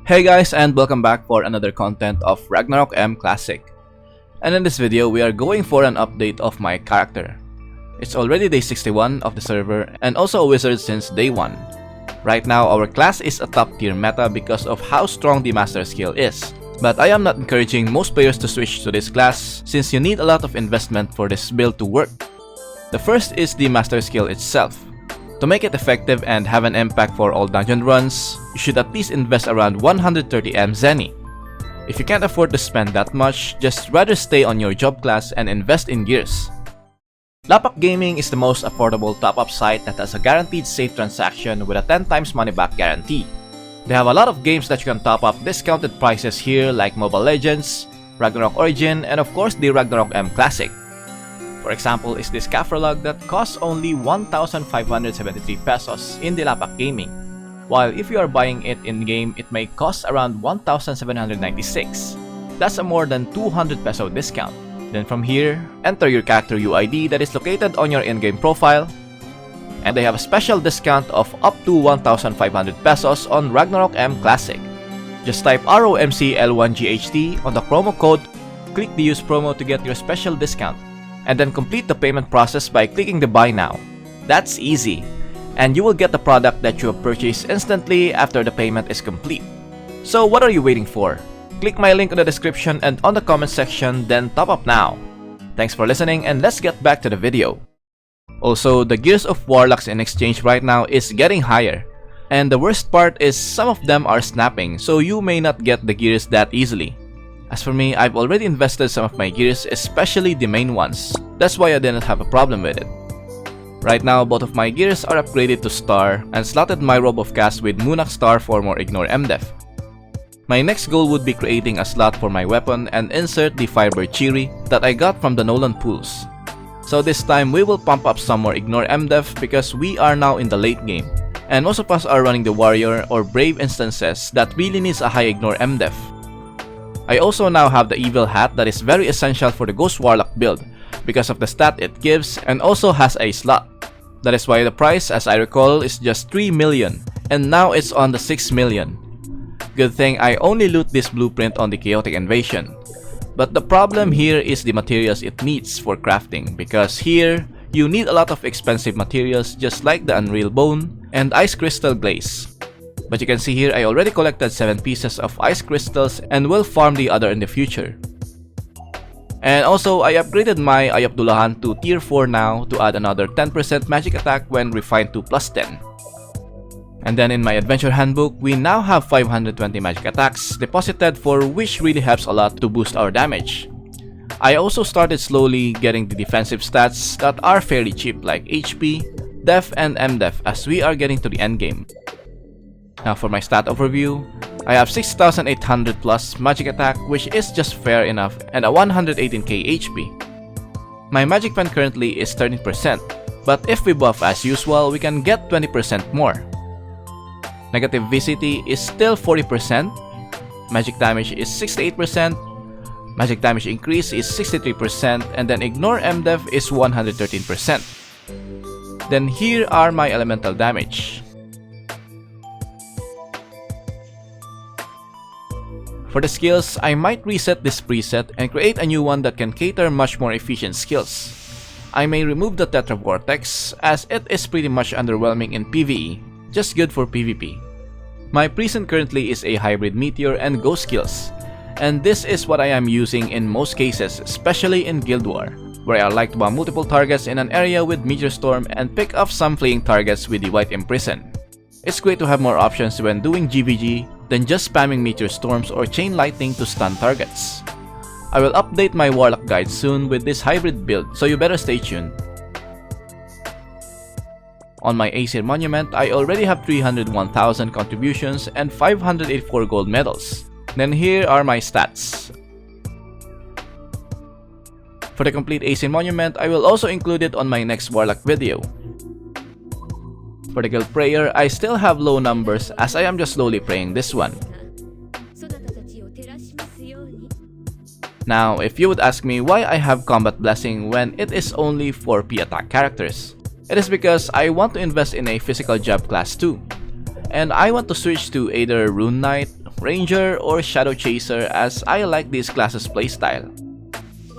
Hey guys, and welcome back for another content of Ragnarok M Classic. And in this video, we are going for an update of my character. It's already day 61 of the server and also a wizard since day 1. Right now, our class is a top tier meta because of how strong the master skill is. But I am not encouraging most players to switch to this class since you need a lot of investment for this build to work. The first is the master skill itself. To make it effective and have an impact for all dungeon runs, you should at least invest around 130M Zenny. If you can't afford to spend that much, just rather stay on your job class and invest in gears. Lapakgaming is the most affordable top-up site that has a guaranteed safe transaction with a 10 times money back guarantee. They have a lot of games that you can top up discounted prices here like Mobile Legends, Ragnarok Origin, and of course the Ragnarok M Classic. For example is this Warlock that costs only 1,573 pesos in the Lapakgaming, while if you are buying it in-game, it may cost around 1,796. That's a more than 200 peso discount. Then from here, enter your character UID that is located on your in-game profile, and they have a special discount of up to 1,500 pesos on Ragnarok M Classic. Just type ROMCL1GHT on the promo code, click the use promo to get your special discount, and then complete the payment process by clicking the buy now. That's easy, and you will get the product that you have purchased instantly after the payment is complete. So what are you waiting for? Click my link in the description and on the comment section, then top up now. Thanks for listening, and let's get back to the video. Also, the gears of Warlocks in exchange right now is getting higher. And the worst part is some of them are snapping, so you may not get the gears that easily. As for me, I've already invested some of my gears, especially the main ones. That's why I didn't have a problem with it. Right now, both of my gears are upgraded to Star and slotted my Robe of Cast with Moonak Star for more ignore MDef. My next goal would be creating a slot for my weapon and insert the Firebird Cheery that I got from the Nolan pools. So this time, we will pump up some more ignore MDef because we are now in the late game. And most of us are running the Warrior or Brave instances that really needs a high ignore MDef. I also now have the Evil Hat that is very essential for the Ghost Warlock build because of the stat it gives and also has a slot. That is why the price, as I recall, is just 3 million and now it's on the 6 million. Good thing I only loot this blueprint on the Chaotic Invasion. But the problem here is the materials it needs for crafting because here, you need a lot of expensive materials just like the Unreal Bone and Ice Crystal Glaze. But you can see here I already collected 7 pieces of ice crystals and will farm the other in the future. And also I upgraded my Eye of Dullahan to tier 4 now to add another 10% magic attack when refined to +10. And then in my adventure handbook, we now have 520 magic attacks deposited for which really helps a lot to boost our damage. I also started slowly getting the defensive stats that are fairly cheap like HP, Def and MDef as we are getting to the endgame. Now for my stat overview, I have 6,800 plus magic attack which is just fair enough and a 118k HP. My magic pen currently is 13%, but if we buff as usual, we can get 20% more. Negative VCT is still 40%, magic damage is 68%, magic damage increase is 63%, and then ignore MDef is 113%. Then here are my elemental damage. For the skills, I might reset this preset and create a new one that can cater much more efficient skills. I may remove the Tetra Vortex as it is pretty much underwhelming in PvE, just good for PvP. My present currently is a hybrid Meteor and Ghost skills, and this is what I am using in most cases, especially in Guild War, where I like to bomb multiple targets in an area with Meteor Storm and pick up some fleeing targets with the White Imprison. It's great to have more options when doing GVG than just spamming Meteor Storms or Chain Lightning to stun targets. I will update my Warlock guide soon with this hybrid build, so you better stay tuned. On my Aesir Monument, I already have 301,000 contributions and 584 gold medals. Then here are my stats. For the complete Aesir Monument, I will also include it on my next Warlock video. For the Guild Prayer, I still have low numbers as I am just slowly praying this one. Now, if you would ask me why I have Combat Blessing when it is only for P attack characters, it is because I want to invest in a physical job class too. And I want to switch to either Rune Knight, Ranger, or Shadow Chaser, as I like this class's playstyle.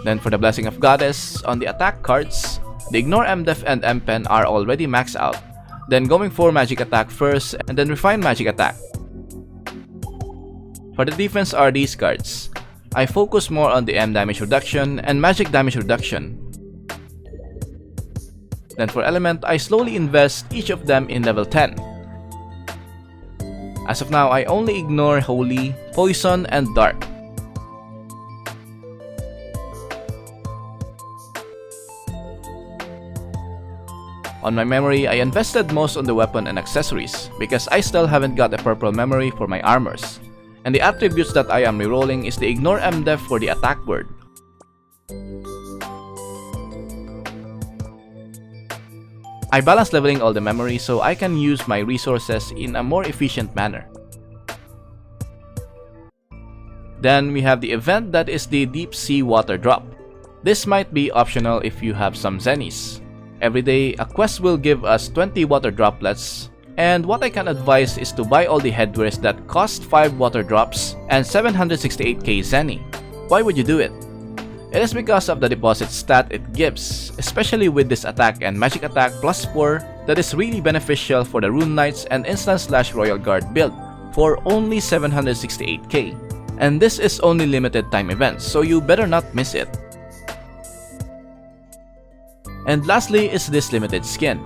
Then for the Blessing of Goddess, on the attack cards, the Ignore MDef and MPen are already maxed out. Then going for Magic Attack first, and then Refine Magic Attack. For the defense are these cards. I focus more on the M damage reduction and magic damage reduction. Then for element, I slowly invest each of them in level 10. As of now, I only ignore Holy, Poison, and Dark. On my memory, I invested most on the weapon and accessories because I still haven't got a purple memory for my armors. And the attributes that I am rerolling is the Ignore MDef for the attack word. I balance leveling all the memory so I can use my resources in a more efficient manner. Then we have the event that is the Deep Sea Water Drop. This might be optional if you have some Zennies. Every day, a quest will give us 20 water droplets, and what I can advise is to buy all the headwears that cost 5 water drops and 768k Zenny. Why would you do it? It is because of the deposit stat it gives, especially with this attack and magic attack +4 that is really beneficial for the Rune Knights and Instant/Royal Guard build for only 768k. And this is only limited time events, so you better not miss it. And lastly is this limited skin.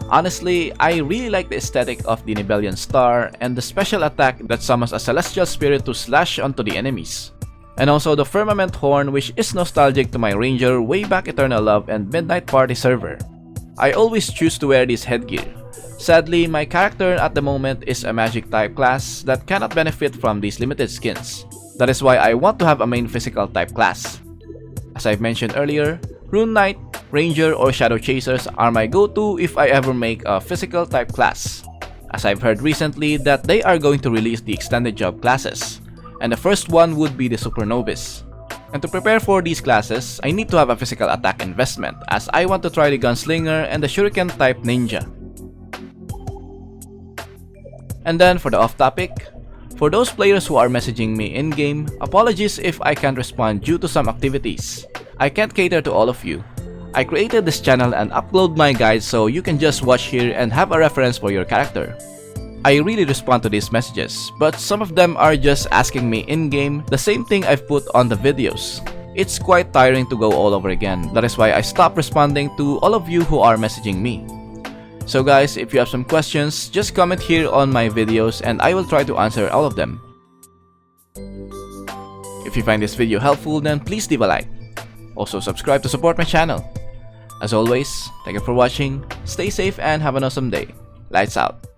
Honestly, I really like the aesthetic of the Nibelian Star and the special attack that summons a celestial spirit to slash onto the enemies. And also the Firmament Horn, which is nostalgic to my Ranger way back Eternal Love and Midnight Party server. I always choose to wear this headgear. Sadly, my character at the moment is a magic type class that cannot benefit from these limited skins. That is why I want to have a main physical type class. As I've mentioned earlier, Rune Knight, Ranger, or Shadow Chasers are my go-to if I ever make a physical type class, as I've heard recently that they are going to release the extended job classes, and the first one would be the Supernovice. And to prepare for these classes, I need to have a physical attack investment, as I want to try the Gunslinger and the Shuriken type Ninja. And then for the off-topic, for those players who are messaging me in-game, apologies if I can't respond due to some activities. I can't cater to all of you. I created this channel and upload my guides so you can just watch here and have a reference for your character. I really respond to these messages, but some of them are just asking me in-game the same thing I've put on the videos. It's quite tiring to go all over again. That is why I stopped responding to all of you who are messaging me. So guys, if you have some questions, just comment here on my videos and I will try to answer all of them. If you find this video helpful, then please leave a like. Also subscribe to support my channel. As always, thank you for watching, stay safe and have an awesome day. Lights out.